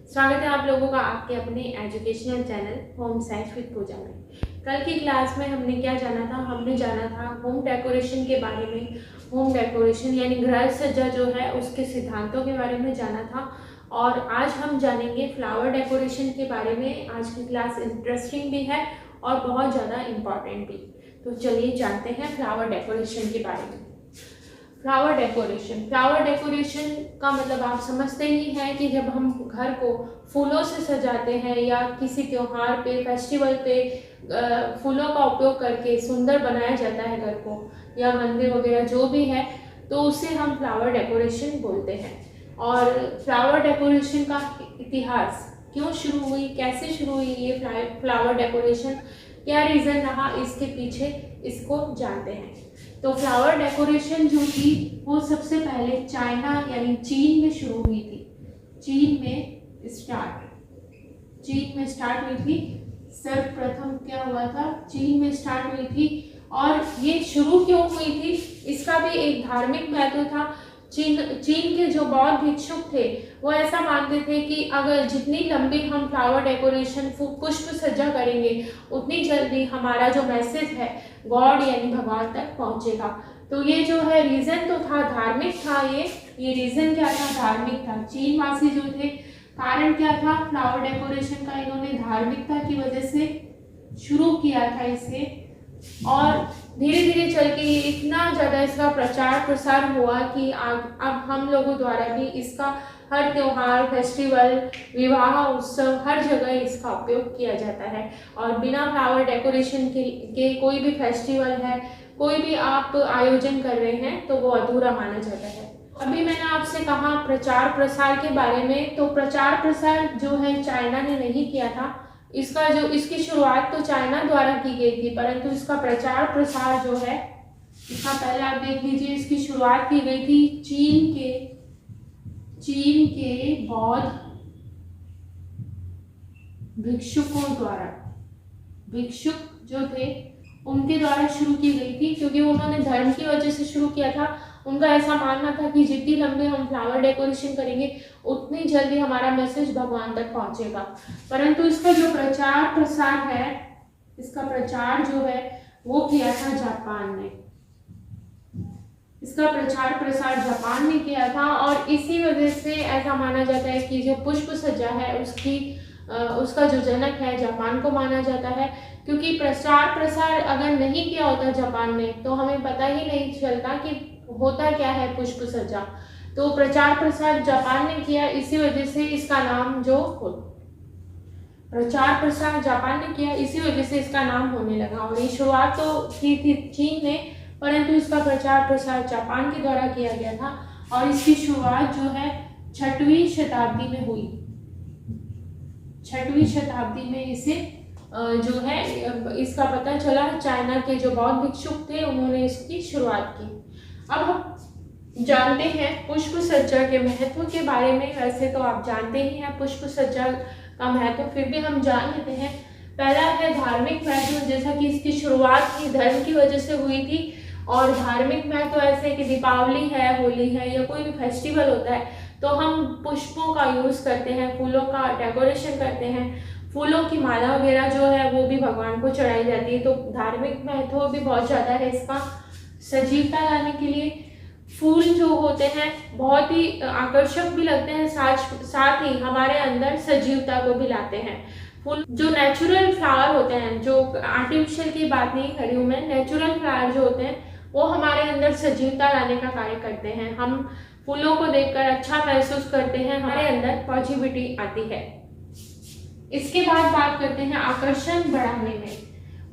स्वागत है आप लोगों का आपके अपने educational channel home science with Pooja में। कल की क्लास में हमने क्या जाना था? हमने जाना था होम डेकोरेशन के बारे में। होम डेकोरेशन यानी गृह सज्जा जो है उसके सिद्धांतों के बारे में जाना था। और आज हम जानेंगे फ्लावर डेकोरेशन के बारे में। आज की क्लास इंटरेस्टिंग भी है और बहुत ज़्यादा इम्पॉर्टेंट भी। तो चलिए जानते हैं फ्लावर डेकोरेशन के बारे में। फ्लावर डेकोरेशन का मतलब आप समझते ही हैं कि जब हम घर को फूलों से सजाते हैं या किसी त्योहार पे, फेस्टिवल पे फूलों का उपयोग करके सुंदर बनाया जाता है घर को, या मंदिर वगैरह जो भी है, तो उसे हम फ्लावर डेकोरेशन बोलते हैं। और फ्लावर डेकोरेशन का इतिहास क्यों शुरू हुई, कैसे शुरू हुई ये फ्लावर डेकोरेशन, क्या रीज़न रहा इसके पीछे, इसको जानते हैं। तो फ्लावर डेकोरेशन जो थी वो सबसे पहले चाइना यानी चीन में शुरू हुई थी। चीन में स्टार्ट हुई थी। सर्वप्रथम क्या हुआ था? चीन में स्टार्ट हुई थी। और ये शुरू क्यों हुई थी इसका भी एक धार्मिक महत्व था। चीन के जो बौद्ध भिक्षुक थे वो ऐसा मानते थे कि अगर जितनी लंबी हम फ्लावर डेकोरेशन पुष्प सज्जा करेंगे उतनी जल्दी हमारा जो मैसेज है गॉड यानी भगवान तक पहुंचेगा। तो ये जो है रीज़न तो था, धार्मिक था। ये रीज़न क्या था? धार्मिक था। चीन वासी जो थे, कारण क्या था फ्लावर डेकोरेशन का? इन्होंने धार्मिकता की वजह से शुरू किया था इसे, और धीरे धीरे चल के ये इतना ज़्यादा इसका प्रचार प्रसार हुआ कि अब हम लोगों द्वारा भी इसका हर त्योहार, फेस्टिवल, विवाह उत्सव, हर जगह इसका उपयोग किया जाता है। और बिना फ्लावर डेकोरेशन के कोई भी फेस्टिवल है, कोई भी आप आयोजन कर रहे हैं तो वो अधूरा माना जाता है। अभी मैंने आपसे कहा प्रचार प्रसार के बारे में, तो प्रचार प्रसार जो है चाइना ने नहीं किया था। इसकी शुरुआत तो चाइना द्वारा की गई थी, परंतु इसका प्रचार प्रसार जो है, इसका पहले आप देख लीजिए, इसकी शुरुआत की गई थी चीन के बौद्ध भिक्षुकों द्वारा। भिक्षुक जो थे उनके द्वारा शुरू की गई थी, क्योंकि उन्होंने धर्म की वजह से शुरू किया था। उनका ऐसा मानना था कि जितनी लंबी हम फ्लावर डेकोरेशन करेंगे उतनी जल्दी हमारा मैसेज भगवान तक पहुंचेगा। परंतु इसका जो प्रचार प्रसार है, इसका प्रचार जो है वो किया था जापान ने। इसका प्रचार प्रसार जापान ने किया था, और इसी वजह से ऐसा माना जाता है कि जो पुष्प सज्जा है उसका जो जनक है जापान को माना जाता है। क्योंकि प्रचार प्रसार अगर नहीं किया होता जापान ने तो हमें पता ही नहीं चलता कि होता क्या है पुष्प सज्जा। तो प्रचार प्रसार जापान ने किया, इसी वजह से इसका नाम प्रचार प्रसार जापान ने किया, इसी वजह से इसका नाम होने लगा। और ये शुरुआत तो की थी चीन ने, परंतु इसका प्रचार प्रसार जापान के द्वारा किया गया था। और इसकी शुरुआत जो है 6वीं शताब्दी में हुई। 6वीं शताब्दी में इसे जो है इसका पता चला। चाइना के जो बौद्ध भिक्षुक थे उन्होंने इसकी शुरुआत की। अब हम जानते हैं पुष्प सज्जा के महत्व के बारे में। वैसे तो आप जानते ही हैं पुष्प सज्जा का महत्व, फिर भी हम जान लेते हैं। पहला है धार्मिक महत्व, जैसा कि इसकी शुरुआत ही धर्म की वजह से हुई थी। और धार्मिक महत्व ऐसे कि दीपावली है, होली है, या कोई भी फेस्टिवल होता है तो हम पुष्पों का यूज़ करते हैं, फूलों का डेकोरेशन करते हैं। फूलों की माला वगैरह जो है वो भी भगवान को चढ़ाई जाती है। तो धार्मिक महत्व भी बहुत ज़्यादा है इसका। सजीवता लाने के लिए फूल जो होते हैं बहुत ही आकर्षक भी लगते हैं, साथ ही हमारे अंदर सजीवता को भी लाते हैं। फूल जो नेचुरल फ्लावर होते हैं, जो आर्टिफिशियल की बात नहीं कर रही हूँ मैं, नेचुरल फ्लावर जो होते हैं वो हमारे अंदर सजीवता लाने का कार्य करते हैं। हम फूलों को देखकर अच्छा महसूस करते हैं, हमारे अंदर पॉजिटिविटी आती है। इसके बाद बात करते हैं आकर्षण बढ़ाने में।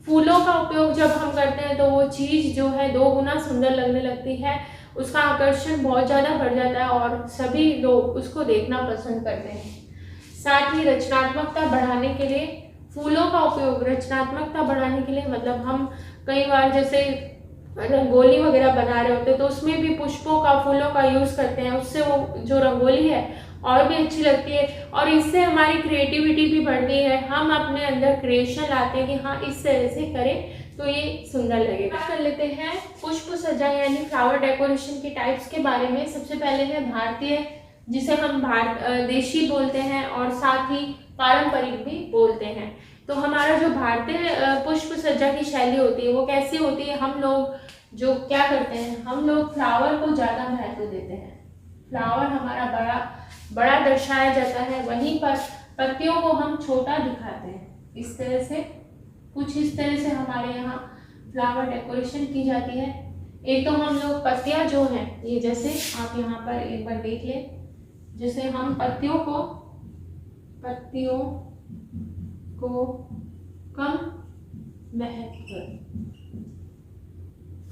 फूलों का उपयोग जब हम करते हैं तो वो चीज़ जो है 2 गुना सुंदर लगने लगती है, उसका आकर्षण बहुत ज़्यादा बढ़ जाता है और सभी लोग उसको देखना पसंद करते हैं। साथ ही रचनात्मकता बढ़ाने के लिए फूलों का उपयोग, रचनात्मकता बढ़ाने के लिए मतलब हम कई बार जैसे रंगोली वगैरह बना रहे होते हैं तो उसमें भी पुष्पों का, फूलों का यूज़ करते हैं। उससे वो जो रंगोली है और भी अच्छी लगती है, और इससे हमारी क्रिएटिविटी भी बढ़ती है। हम अपने अंदर क्रिएशन लाते हैं कि हाँ इस तरह से करें तो ये सुंदर लगेगा। कर लेते हैं पुष्प सज्जा यानी फ्लावर डेकोरेशन के टाइप्स के बारे में। सबसे पहले है भारतीय जिसे हम देशी बोलते हैं और साथ ही पारंपरिक भी बोलते हैं। तो हमारा जो भारतीय पुष्प सज्जा की शैली होती है वो कैसी होती है, हम लोग जो क्या करते हैं, हम लोग फ्लावर को ज़्यादा महत्व देते हैं। फ्लावर हमारा बड़ा दर्शाया जाता है, वहीं पर पत्तियों को हम छोटा दिखाते हैं। इस तरह से कुछ इस तरह से हमारे यहाँ फ्लावर डेकोरेशन की जाती है। एक तो हम लोग पत्तियाँ जो हैं, ये जैसे आप यहाँ पर एक बार देख लें, जैसे हम पत्तियों को कम महत्व,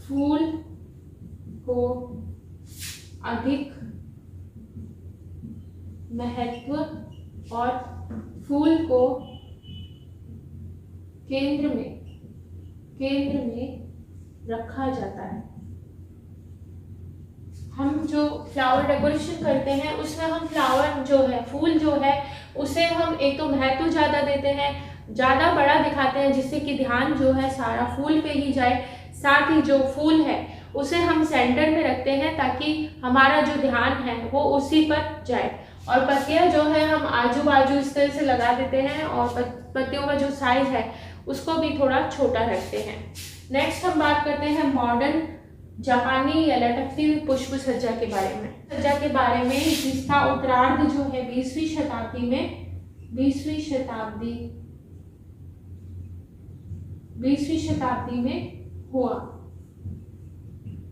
फूल को अधिक महत्व और फूल को केंद्र में रखा जाता है। हम जो फ्लावर डेकोरेशन करते हैं उसमें हम फ्लावर जो है, फूल जो है, उसे हम एक तो महत्व ज़्यादा देते हैं, ज़्यादा बड़ा दिखाते हैं, जिससे कि ध्यान जो है सारा फूल पे ही जाए। साथ ही जो फूल है उसे हम सेंटर में रखते हैं ताकि हमारा जो ध्यान है वो उसी पर जाए। और पत्तियां जो है हम आजू बाजू इस तरह से लगा देते हैं और पत्तियों का जो साइज है उसको भी थोड़ा छोटा रखते हैं। नेक्स्ट हम बात करते हैं मॉडर्न जापानी या लटकती हुई पुष्प सज्जा के बारे में, जिसका उत्तरार्ध जो है 20वीं शताब्दी में हुआ।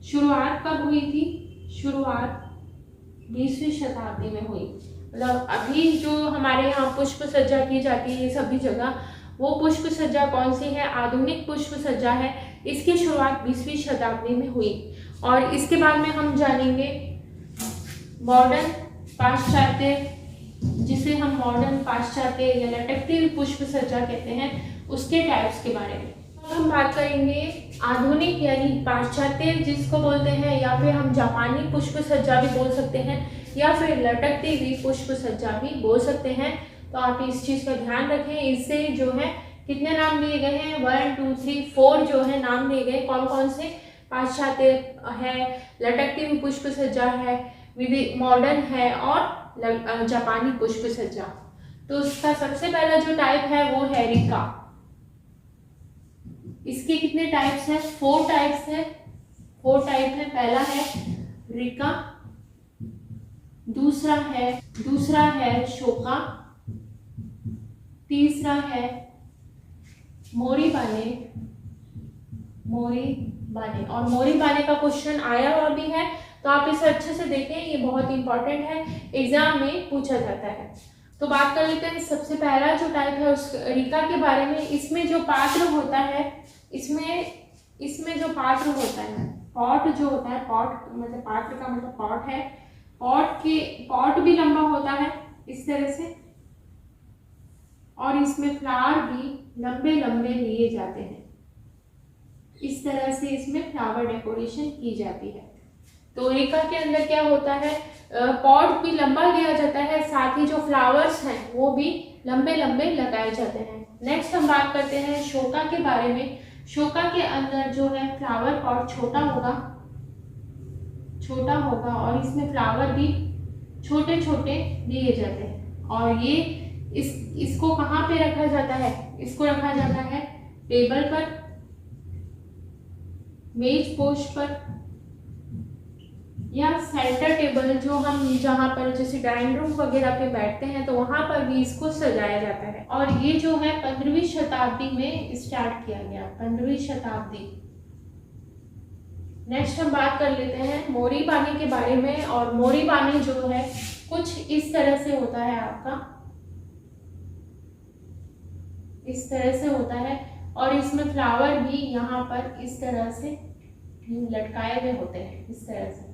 शुरुआत कब हुई थी? शुरुआत 20वीं शताब्दी में हुई। मतलब अभी जो हमारे यहाँ पुष्प सज्जा की जाती है सभी जगह, वो पुष्प सज्जा कौन सी है? आधुनिक पुष्प सज्जा है। इसकी शुरुआत 20वीं शताब्दी में हुई। और इसके बाद में हम जानेंगे मॉडर्न पाश्चात्य, जिसे हम मॉडर्न पाश्चात्य या लटकती हुई पुष्प सज्जा कहते हैं, उसके टाइप्स के बारे में हम बात करेंगे। आधुनिक यानी पाश्चात्य जिसको बोलते हैं, या फिर हम जापानी पुष्प सज्जा भी बोल सकते हैं, या फिर लटकती हुई पुष्प सज्जा भी बोल सकते हैं। तो आप इस चीज़ का ध्यान रखें। इससे जो है कितने नाम दिए गए हैं? 1 2 3 4 जो है नाम दिए गए। कौन कौन से? पाश्चात्य है, लटकती हुई पुष्प सज्जा है, मॉडर्न है और जापानी पुष्प सज्जा। तो उसका सबसे पहला जो टाइप है वो है रिका। इसके कितने टाइप्स हैं? 4 टाइप्स है। 4 टाइप है। पहला है रिका, दूसरा है शोका, तीसरा है मोरी बाने। और मोरी बाने का क्वेश्चन आया हुआ भी है, तो आप इसे अच्छे से देखें, ये बहुत इंपॉर्टेंट है, एग्जाम में पूछा जाता है। तो बात कर लेते हैं सबसे पहला जो टाइप है उस रिका के बारे में। इसमें जो पात्र होता है, इसमें जो पात्र होता है, पॉट जो होता है, पॉट मतलब पात्र का मतलब पॉट है, पॉट भी लंबा होता है इस तरह से, और इसमें फ्लावर भी लंबे लंबे लिए जाते हैं। इस तरह से इसमें फ्लावर डेकोरेशन की जाती है। तो रिका के अंदर क्या होता है? पॉट भी लंबा लिया जाता है, साथ ही जो फ्लावर्स हैं वो भी लंबे लंबे लगाए जाते हैं। नेक्स्ट हम बात करते हैं शोका के बारे में। शोका के अंदर जो है फ्लावर पॉट छोटा होगा और इसमें फ्लावर भी छोटे छोटे लिए जाते हैं। और ये इसको कहाँ पे रखा जाता है? इसको रखा जाता है टेबल पर, मेज पोस्ट पर, या सेंटर टेबल जो हम जहाँ पर जैसे डाइनिंग रूम वगैरह पे बैठते हैं तो वहां पर भी इसको सजाया जाता है। और ये जो है 15वीं शताब्दी में स्टार्ट किया गया, 15वीं शताब्दी। नेक्स्ट हम बात कर लेते हैं मोरी बानी के बारे में। और मोरी बानी जो है कुछ इस तरह से होता है, आपका इस तरह से होता है, और इसमें फ्लावर भी यहाँ पर इस तरह से लटकाए हुए होते हैं, इस तरह से।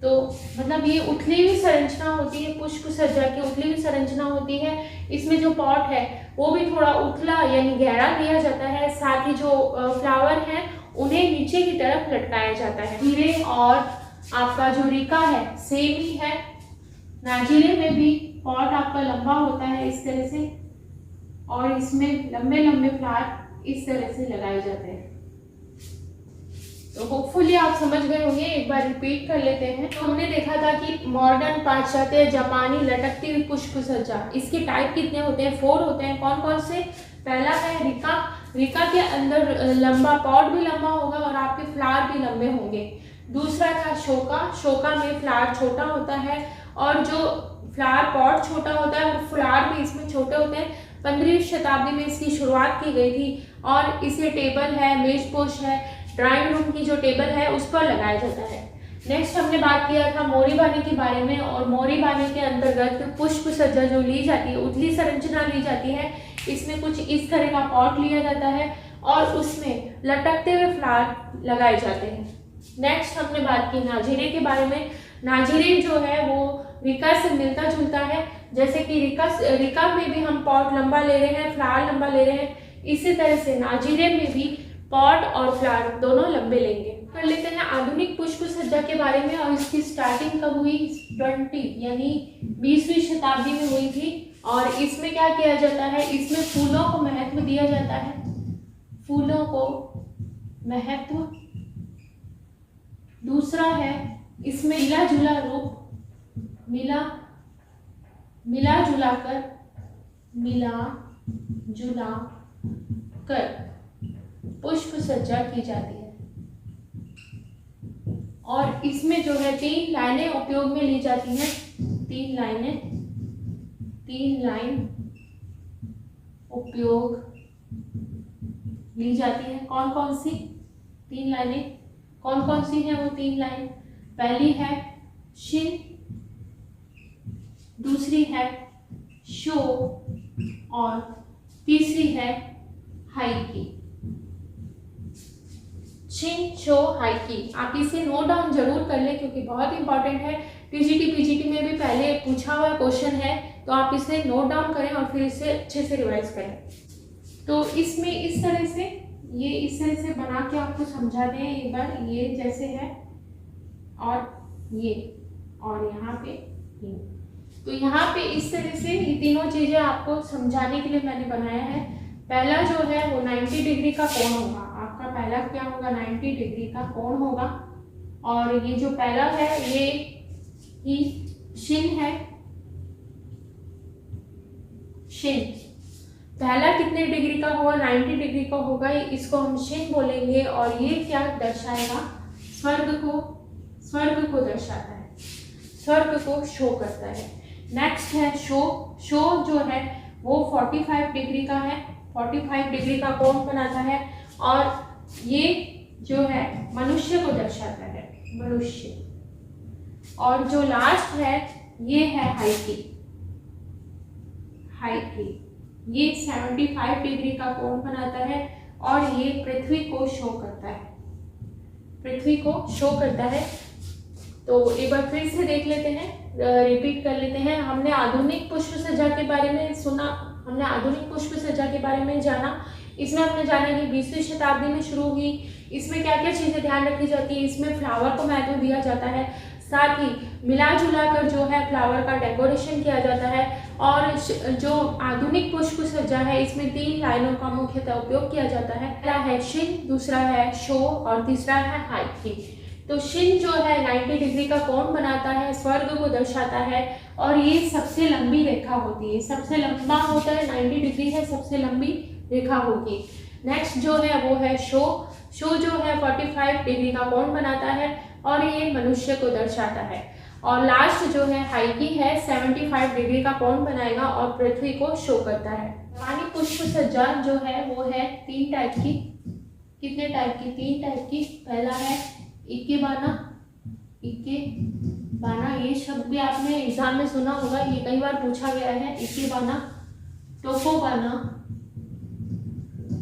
तो मतलब ये उथली हुई संरचना होती है, पुष्प सज्जा की उथली हुई संरचना होती है। इसमें जो पॉट है वो भी थोड़ा उथला यानी गहरा लिया जाता है, साथ ही जो फ्लावर हैं उन्हें नीचे की तरफ लटकाया जाता है। नाजिरे और आपका जो रिका है सेम ही है। नाजिरे में भी पॉट आपका लंबा होता है इस तरह से, और इसमें लंबे लंबे फ्लावर इस तरह से लगाए जाते हैं। तो होपफुली आप समझ गए होंगे, एक बार रिपीट कर लेते हैं। तो हमने देखा था कि मॉडर्न, पाश्चात्य, जापानी लटकती हुई पुष्प सज्जा, इसके टाइप कितने होते हैं? 4 होते हैं। कौन कौन से? पहला है रिका। रिका के अंदर लंबा पॉट भी लंबा होगा और आपके फ्लावर भी लंबे होंगे। दूसरा था शोका। शोका में फ्लावर छोटा होता है और जो फ्लावर पॉट छोटा होता है और फ्लावर भी इसमें छोटे होते हैं। 15वीं शताब्दी में इसकी शुरुआत की गई थी और इसे टेबल है, मेजपोश है, ड्राइंग रूम की जो टेबल है उस पर लगाया जाता है। नेक्स्ट हमने बात किया था मोरीबानी के बारे में, और मोरीबानी के अंतर्गत पुष्प सज्जा जो ली जाती है, उथली संरचना ली जाती है। इसमें कुछ इस तरह का पॉट लिया जाता है और उसमें लटकते हुए फ्लावर लगाए जाते हैं। नेक्स्ट हमने बात की नाजीरे के बारे में। नाजीरे जो है वो रिका से मिलता जुलता है, जैसे कि रिका में भी हम पॉट लंबा ले रहे हैं, फ्लावर लंबा ले रहे हैं, इसी तरह से नाजीरे में भी पॉट और फ्लावर दोनों लंबे लेंगे। कर लेते हैं आधुनिक पुष्प सज्जा के बारे में, और इसकी स्टार्टिंग कब हुई? 20 यानी 20वीं शताब्दी में हुई थी। और इसमें क्या किया जाता है? इसमें फूलों को महत्व दिया जाता है, फूलों को महत्व। दूसरा है इसमें मिला जुला रूप, मिला जुला कर पुष्प सज्जा की जाती है। और इसमें जो है 3 लाइनें उपयोग में ली जाती हैं। 3 लाइन उपयोग ली जाती हैं। कौन कौन सी 3 लाइनें? कौन कौन सी हैं वो 3 लाइन? पहली है शिन, दूसरी है शो और तीसरी है हाइकी। Shin, show, हाइकी। आप इसे नोट डाउन जरूर कर लें क्योंकि बहुत इंपॉर्टेंट है। टीजीटी पीजीटी में भी पहले पूछा हुआ क्वेश्चन है, तो आप इसे नोट डाउन करें और फिर इसे अच्छे से रिवाइज करें। तो इसमें इस तरह से बना के आपको समझा दें एक बार। ये जैसे है और ये, और यहाँ पे ये। तो यहाँ पे इस तरह से ये तीनों चीजें आपको समझाने के लिए मैंने बनाया है। पहला जो है वो 90 डिग्री का कोण होगा। आपका पहला क्या होगा? 90 डिग्री का कोण होगा। और ये जो पहला है ये ही शिन है। शिन पहला कितने डिग्री का होगा? 90 डिग्री का होगा, इसको हम शिन बोलेंगे। और ये क्या दर्शाएगा? स्वर्ग को दर्शाता है, स्वर्ग को शो करता है। नेक्स्ट है शो। शो जो है वो 45 डिग्री का है, 45 डिग्री का कोण बनाता है। और ये जो है मनुष्य को दर्शाता है, मनुष्य। और जो लास्ट है ये है हाइकी। ये 75 डिग्री का कोण बनाता है और ये पृथ्वी को शो करता है, पृथ्वी को शो करता है। तो एक बार फिर से देख लेते हैं, रिपीट कर लेते हैं। हमने आधुनिक पुष्प सज्जा के बारे में सुना, हमने आधुनिक पुष्प सज्जा के बारे में जाना। इसमें हमने जाना कि 20वीं शताब्दी में शुरू हुई। इसमें क्या क्या चीजें ध्यान रखी जाती है? इसमें फ्लावर को महत्व दिया जाता है, साथ ही मिला जुला कर जो है फ्लावर का डेकोरेशन किया जाता है। और जो आधुनिक पुष्प सज्जा है इसमें 3 लाइनों का मुख्यतः उपयोग किया जाता है। पहला है शिन, दूसरा है शो और तीसरा है हाइकी। तो शिन जो है 90 डिग्री का कोण बनाता है, स्वर्ग को दर्शाता है और ये सबसे लंबी रेखा होती है, सबसे लंबा होता है, 90 डिग्री है, सबसे लंबी रेखा होगी। नेक्स्ट जो है वो है शो। शो जो है 45 डिग्री का कोण बनाता है और ये मनुष्य को दर्शाता है। और लास्ट जो है हाइकी है, 75 डिग्री का कोण बनाएगा और पृथ्वी को शो करता है। पानी पुष्प सज्जा जो है वो है 3 टाइप की। कितने टाइप की? 3 टाइप की। पहला है इकेबाना। इकेबाना ये शब्द भी आपने एग्जाम में सुना होगा, ये कई बार पूछा गया है। इकेबाना, टोकोबाना,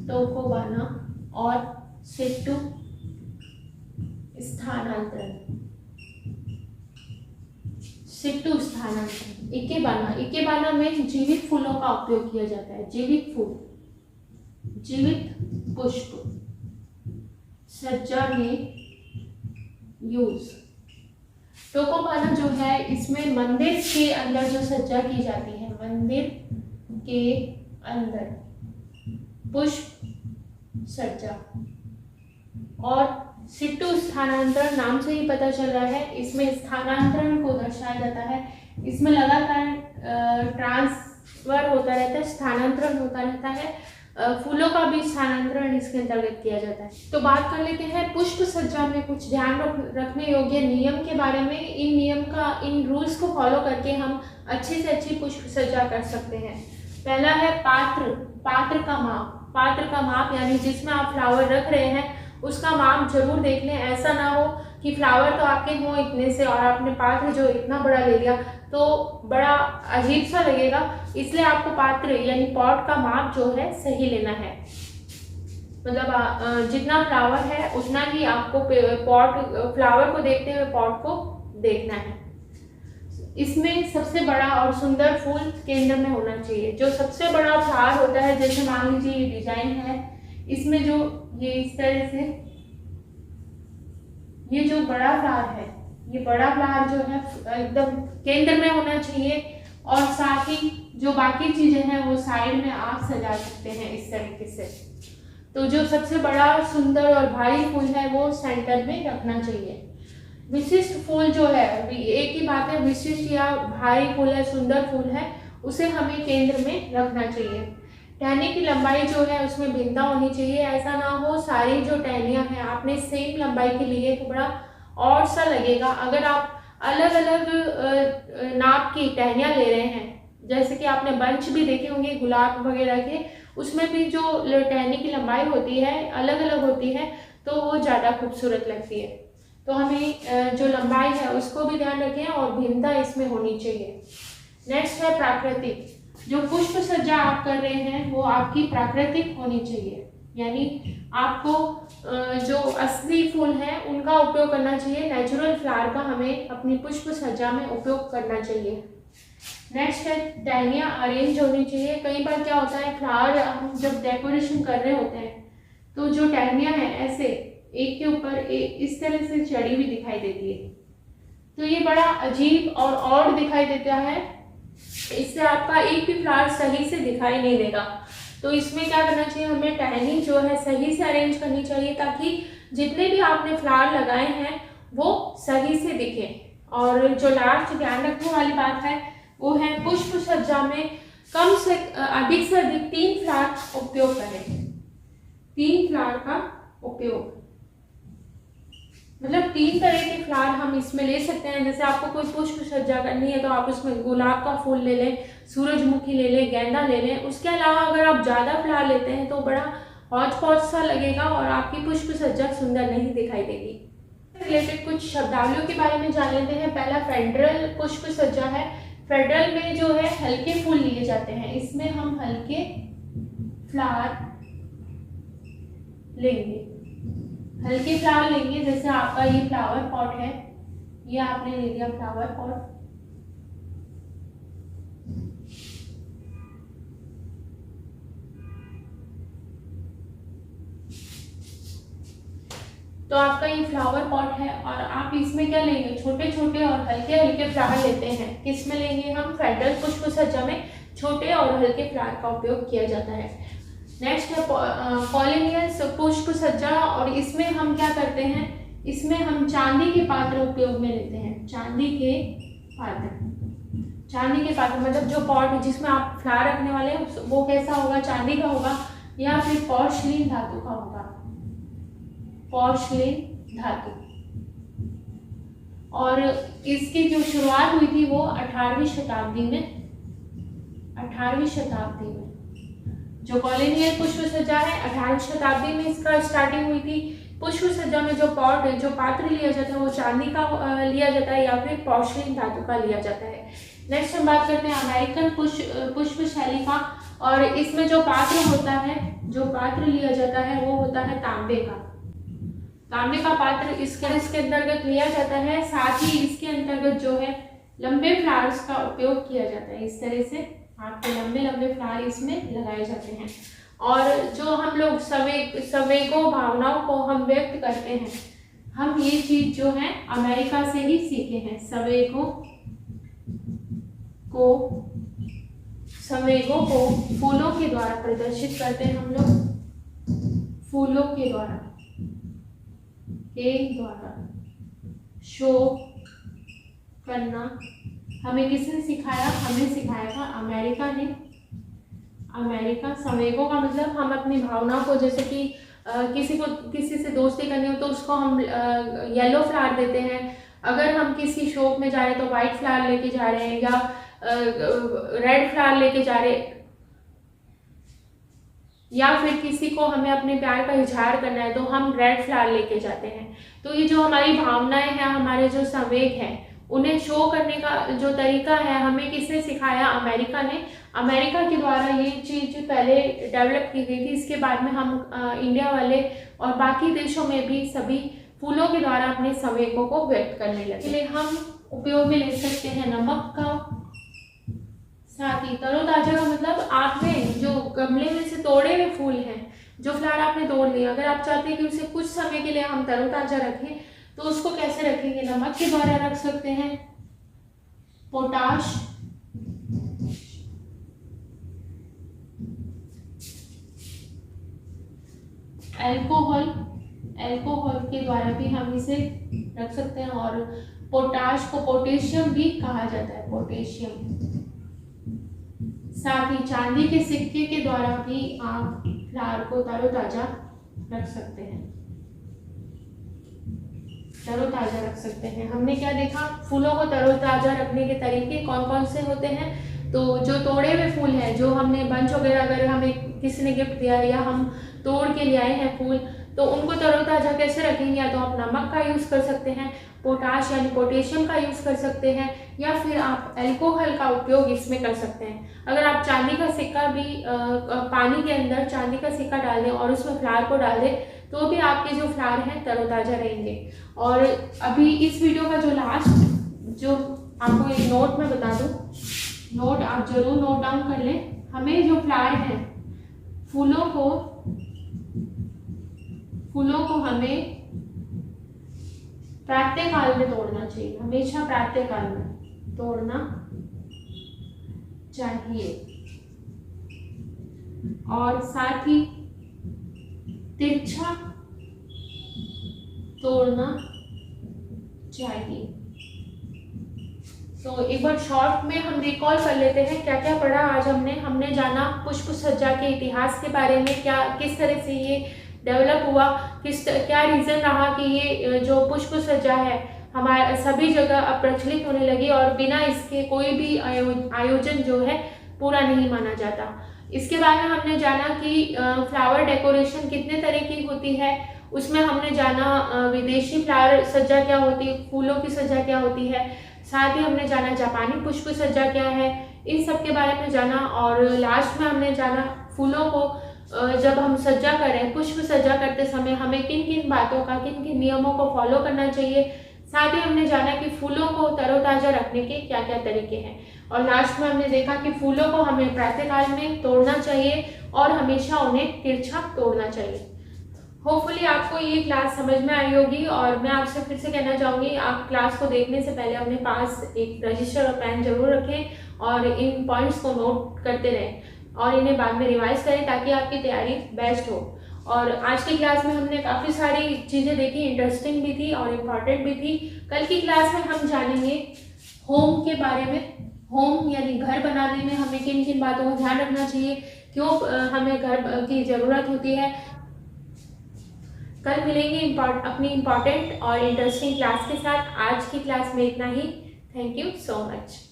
टोकोबाना और सेट्टू स्थानांतरण। सेट्टू स्थानांतरण। इकेबाना, इकेबाना में जीवित फूलों का उपयोग किया जाता है। जीवित फूल, जीवित पुष्प सज्जा में यूज। टोकोबाना जो है इसमें मंदिर के अंदर जो सज्जा की जाती है, मंदिर के अंदर पुष्प सज्जा। और सिट्टू स्थानांतरण नाम से ही पता चल रहा है, इसमें स्थानांतरण को दर्शाया जाता है। इसमें लगातार ट्रांसफर होता रहता है, स्थानांतरण होता रहता है। फूलों का भी स्थानांतरण इसके अंतर्गत किया जाता है। तो बात कर लेते हैं पुष्प सज्जा में कुछ ध्यान रखने योग्य नियम के बारे में। इन रूल्स को फॉलो करके हम अच्छी से अच्छी पुष्प सज्जा कर सकते हैं। पहला है पात्र का माप यानी जिसमें आप फ्लावर रख रहे हैं उसका माप जरूर देख लें। ऐसा ना हो कि फ्लावर तो आपके हों इतने से और आपने पात्र जो इतना बड़ा ले लिया तो बड़ा अजीब सा लगेगा। इसलिए आपको पात्र यानी पॉट का माप जो है सही लेना है। मतलब जितना फ्लावर है उतना ही आपको फ्लावर को देखते हुए पॉट को देखना है। इसमें सबसे बड़ा और सुंदर फूल केंद्र में होना चाहिए। जो सबसे बड़ा फ्लावर होता है, जैसे मान लीजिए ये डिजाइन है, इसमें जो ये इस तरह से ये जो बड़ा फ्लावर है, ये बड़ा फ्लावर जो है एकदम केंद्र में होना चाहिए और साथ ही जो बाकी चीजें हैं वो साइड में आप सजा सकते हैं इस तरीके से। तो जो सबसे बड़ा सुंदर और भारी फूल है वो सेंटर में रखना चाहिए। विशिष्ट फूल जो है, एक ही बात है, विशिष्ट या भारी फूल है, सुंदर फूल है, उसे हमें केंद्र में रखना चाहिए। टहनी की लंबाई जो है उसमें भिन्नता होनी चाहिए। ऐसा ना हो सारी जो टहनियाँ हैं आपने सेम लंबाई की ली है तो बड़ा और सा लगेगा। अगर आप अलग अलग नाप की टहनियाँ ले रहे हैं, जैसे कि आपने बंच भी देखे होंगे गुलाब वगैरह के, उसमें भी जो टहनी की लंबाई होती है अलग अलग होती है तो वो ज़्यादा खूबसूरत लगती है। तो हमें जो लंबाई है उसको भी ध्यान रखें और भिन्नता इसमें होनी चाहिए। नेक्स्ट है प्राकृतिक। जो पुष्प सज्जा आप कर रहे हैं वो आपकी प्राकृतिक होनी चाहिए, यानी आपको जो असली फूल हैं उनका उपयोग करना चाहिए। नेचुरल फ्लावर का हमें अपनी पुष्प सज्जा में उपयोग करना चाहिए। नेक्स्ट है टहनियाँ अरेंज होनी चाहिए। कई बार क्या होता है, फ्लावर हम जब डेकोरेशन कर रहे होते हैं तो जो टहनियाँ हैं ऐसे एक के ऊपर एक इस तरह से चढ़ी हुई दिखाई देती है, तो ये बड़ा अजीब और ऑड दिखाई देता है। इससे आपका एक भी फ्लावर सही से दिखाई नहीं देगा। तो इसमें क्या करना चाहिए, हमें टहनी जो है सही से अरेंज करनी चाहिए ताकि जितने भी आपने फ्लावर लगाए हैं वो सही से दिखे। और जो लास्ट ध्यान रखने वाली बात है वो है पुष्प सज्जा में कम से अधिक 3 फ्लावर उपयोग करें। 3 फ्लावर का उपयोग मतलब 3 तरह के फ्लावर हम इसमें ले सकते हैं। जैसे आपको कोई पुष्प सज्जा करनी है तो आप उसमें गुलाब का फूल ले लें, सूरजमुखी ले लें, गेंदा ले लें। उसके अलावा अगर आप ज़्यादा फ्लावर लेते हैं तो बड़ा हौच पौच सा लगेगा और आपकी पुष्प सज्जा सुंदर नहीं दिखाई देगी। रिलेटेड कुछ शब्दावलियों के बारे में जान लेते हैं। पहला फेडरल पुष्प सज्जा है। फेडरल में जो है हल्के फूल लिए जाते हैं, इसमें हम हल्के फ्लावर लेंगे, हल्के फ्लावर लेंगे। जैसे आपका ये फ्लावर पॉट है, ये आपने ले लिया फ्लावर पॉट, तो आपका ये फ्लावर पॉट है और आप इसमें क्या लेंगे, छोटे छोटे और हल्के हल्के फ्लावर लेते हैं। किस में लेंगे हम, फेडरल पुष्प सज्जा में छोटे और हल्के फ्लावर का उपयोग किया जाता है। नेक्स्ट है पॉलिनियस पुष्प सज्जा और इसमें हम क्या करते हैं, इसमें हम चांदी के पात्र उपयोग में लेते हैं। चांदी के पात्र मतलब जो पॉट जिसमें आप फ्लावर रखने वाले हैं वो कैसा होगा, चांदी का होगा या फिर पोर्सिलेन धातु का होगा, पोर्सिलेन धातु। और इसकी जो शुरुआत हुई थी वो 18वीं शताब्दी में जो कॉलोनियल पुष्प सज्जा है 18वीं शताब्दी में इसका स्टार्टिंग हुई थी। पुष्प सज्जा में जो पात्र लिया जाता है वो चांदी का लिया जाता है या फिर पोर्सिलेन धातु का लिया जाता है। नेक्स्ट हम बात करते हैं अमेरिकन पुष्प शैली का और इसमें जो पात्र होता है, जो पात्र लिया जाता है वो होता है तांबे का पात्र इसके अंतर्गत लिया जाता है। साथ ही इसके अंतर्गत जो है लंबे फ्लावर्स का उपयोग किया जाता है। इस तरह से आपके लंबे फ्लावर इसमें लगाए जाते हैं। और जो हम लोग संवेगों भावनाओं को हम व्यक्त करते हैं, हम ये चीज जो है अमेरिका से ही सीखे हैं। संवेगों को फूलों के द्वारा प्रदर्शित करते हैं हम लोग, फूलों के द्वारा के द्वारा शो करना हमें किसने सिखाया? हमें सिखाया था अमेरिका ने। अमेरिका संवेगों का मतलब हम अपनी भावनाओं को, जैसे कि किसी से दोस्ती करनी हो तो उसको हम येलो फ्लावर देते हैं। अगर हम किसी शॉप में जा रहे हैं तो वाइट फ्लावर लेके जा रहे हैं, या रेड फ्लावर लेके जा रहे हैं, या फिर किसी को हमें अपने प्यार का इजहार करना है तो हम रेड फ्लावर लेके जाते हैं। तो ये जो हमारी भावनाएं हैं, हमारे जो संवेग हैं, उन्हें शो करने का जो तरीका है हमें किसने सिखाया? अमेरिका ने। अमेरिका के द्वारा ये चीज़ पहले डेवलप की गई थी। इसके बाद में हम इंडिया वाले और बाकी देशों में भी सभी फूलों के द्वारा अपने संवेगों को व्यक्त करने लगे। इसलिए हम उपयोग में ले सकते हैं नमक का। साथ ही तरोताजा का मतलब आपने जो गमले में से तोड़े हुए फूल हैं, जो फ्लावर आपने तोड़ लिए, अगर आप चाहते हैं कि उसे कुछ समय के लिए हम तरोताजा रखें तो उसको कैसे रखेंगे? नमक के द्वारा रख सकते हैं। पोटाश, अल्कोहल के द्वारा भी हम इसे रख सकते हैं। और पोटाश को पोटेशियम भी कहा जाता है, पोटेशियम। साथ ही चांदी के सिक्के के द्वारा भी आप फ्लावर को तरोताजा रख सकते हैं, तरोताजा रख सकते हैं। हमने क्या देखा? फूलों को तरोताजा रखने के तरीके कौन कौन से होते हैं? तो जो तोड़े हुए फूल हैं, जो हमने बंच वगैरह अगर हमें किसी ने गिफ्ट दिया है या हम तोड़ के ले आए हैं फूल, तो उनको तरोताजा कैसे रखेंगे? या तो आप नमक का यूज़ कर सकते हैं, पोटाश यानी पोटेशियम का यूज़ कर सकते हैं, या फिर आप अल्कोहल का उपयोग इसमें कर सकते हैं। अगर आप चांदी का सिक्का भी पानी के अंदर चांदी का सिक्का डाल दें और उसमें फ्लावर को डाल दें तो भी आपके जो फ्लावर हैं तरोताजा रहेंगे। और अभी इस वीडियो का जो लास्ट जो आपको एक नोट में बता दूं, नोट आप जरूर नोट डाउन कर लें। हमें जो फ्लावर हैं, फूलों को हमें प्रातःकाल में तोड़ना चाहिए, हमेशा प्रातःकाल में तोड़ना चाहिए। और साथ ही तिरछा तोड़ना चाहिए। तो एक बार शॉर्ट में हम रिकॉल कर लेते हैं क्या क्या पढ़ा आज हमने जाना पुष्प सज्जा के इतिहास के बारे में, किस तरह से ये डेवलप हुआ, क्या रीज़न रहा कि ये जो पुष्प सज्जा है हमारे सभी जगह अब प्रचलित होने लगी और बिना इसके कोई भी आयोजन जो है पूरा नहीं माना जाता। इसके बारे में हमने जाना कि फ्लावर डेकोरेशन कितने तरह की होती है, उसमें हमने जाना विदेशी फ्लावर सज्जा क्या होती है, फूलों की सज्जा क्या होती है, साथ ही हमने जाना जापानी पुष्प सज्जा क्या है, इन सब के बारे में जाना। और लास्ट में हमने जाना फूलों को जब हम सज्जा करें, पुष्प सज्जा करते समय हमें किन किन बातों का, किन किन नियमों को फॉलो करना चाहिए। साथ ही हमने जाना कि फूलों को तरोताजा रखने के क्या क्या तरीके हैं। और लास्ट में हमने देखा कि फूलों को हमें प्रातःकाल में तोड़ना चाहिए और हमेशा उन्हें तिरछा तोड़ना चाहिए। होपफुली आपको ये क्लास समझ में आई होगी। और मैं आपसे फिर से कहना चाहूँगी, आप क्लास को देखने से पहले अपने पास एक रजिस्टर और पेन जरूर रखें और इन पॉइंट्स को नोट करते रहें और इन्हें बाद में रिवाइज करें ताकि आपकी तैयारी बेस्ट हो। और आज की क्लास में हमने काफ़ी सारी चीज़ें देखी, इंटरेस्टिंग भी थी और इम्पॉर्टेंट भी थी। कल की क्लास में हम जानेंगे होम के बारे में। होम यानी घर बनाने में हमें किन किन बातों का ध्यान रखना चाहिए, क्यों हमें घर की ज़रूरत होती है। कल मिलेंगे अपनी इम्पॉर्टेंट और इंटरेस्टिंग क्लास के साथ। आज की क्लास में इतना ही। Thank you so much.